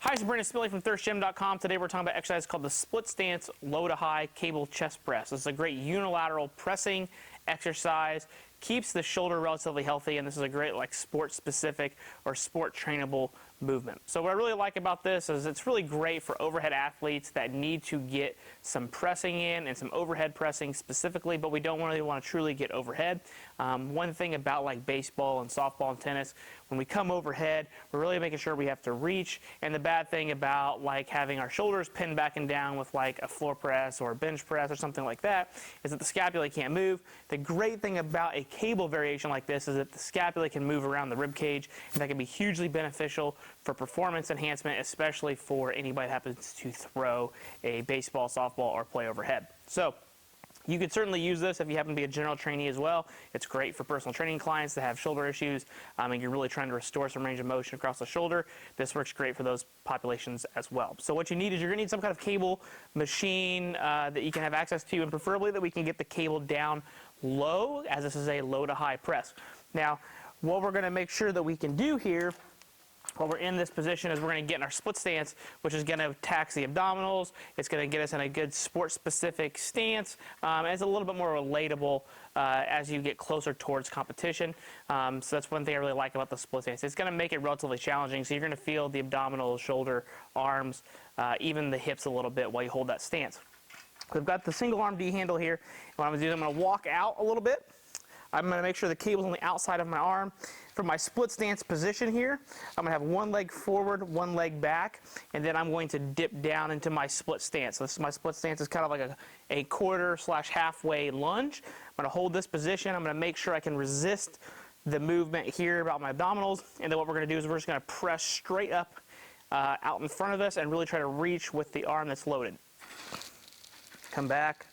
Hi, it's Brandon Spilley from thirstgym.com. Today we're talking about an exercise called the split stance low to high cable chest press. This is a great unilateral pressing exercise, keeps the shoulder relatively healthy, and this is a great sport specific or sport trainable movement. So what I really like about this is it's really great for overhead athletes that need to get some pressing in and some overhead pressing specifically, but we don't really want to truly get overhead. One thing about baseball and softball and tennis, when we come overhead, we're really making sure we have to reach. And the bad thing about having our shoulders pinned back and down with a floor press or a bench press or something like that is that the scapula can't move. The great thing about a cable variation like this is that the scapula can move around the rib cage, and that can be hugely beneficial for performance enhancement, especially for anybody that happens to throw a baseball, softball, or play overhead. So you could certainly use this if you happen to be a general trainee as well. It's great for personal training clients that have shoulder issues and you're really trying to restore some range of motion across the shoulder. This works great for those populations as well. So what you need is you're going to need some kind of cable machine that you can have access to, and preferably that we can get the cable down low, as this is a low to high press. Now, what we're going to make sure that we can do here while we're in this position is we're going to get in our split stance, which is going to tax the abdominals. It's going to get us in a good sport-specific stance. And it's a little bit more relatable as you get closer towards competition. So that's one thing I really like about the split stance. It's going to make it relatively challenging, so you're going to feel the abdominals, shoulder, arms, even the hips a little bit while you hold that stance. We've got the single arm D handle here. What I'm going to do is I'm going to walk out a little bit. I'm going to make sure the cable's on the outside of my arm. For my split stance position here, I'm going to have one leg forward, one leg back, and then I'm going to dip down into my split stance. So my split stance is kind of like a quarter/halfway lunge. I'm going to hold this position. I'm going to make sure I can resist the movement here about my abdominals, and then what we're going to do is we're just going to press straight up out in front of us and really try to reach with the arm that's loaded. Come back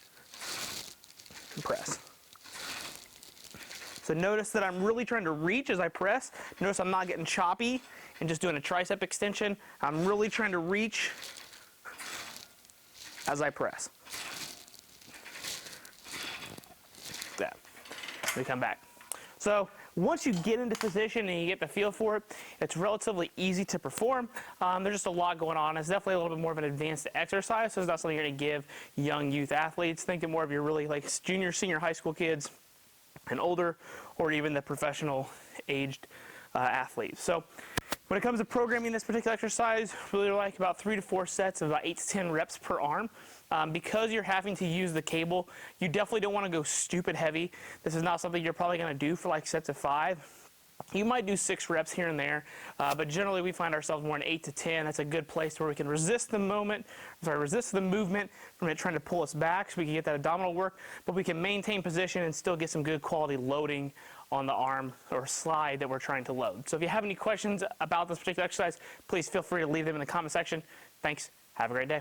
and press. So notice that I'm really trying to reach as I press. Notice I'm not getting choppy and just doing a tricep extension. I'm really trying to reach as I press. That. We come back. So once you get into position and you get the feel for it, it's relatively easy to perform. There's just a lot going on. It's definitely a little bit more of an advanced exercise, so it's not something you're going to give young youth athletes. Think of more of your really junior, senior high school kids and older, or even the professional aged athletes. So when it comes to programming this particular exercise, really like about 3 to 4 sets of about 8 to 10 reps per arm. Because you're having to use the cable, you definitely don't want to go stupid heavy. This is not something you're probably going to do for sets of 5. You might do 6 reps here and there, but generally we find ourselves more in 8 to 10. That's a good place where we can resist the movement from it trying to pull us back, so we can get that abdominal work, but we can maintain position and still get some good quality loading on the arm or slide that we're trying to load. So if you have any questions about this particular exercise, please feel free to leave them in the comment section. Thanks. Have a great day.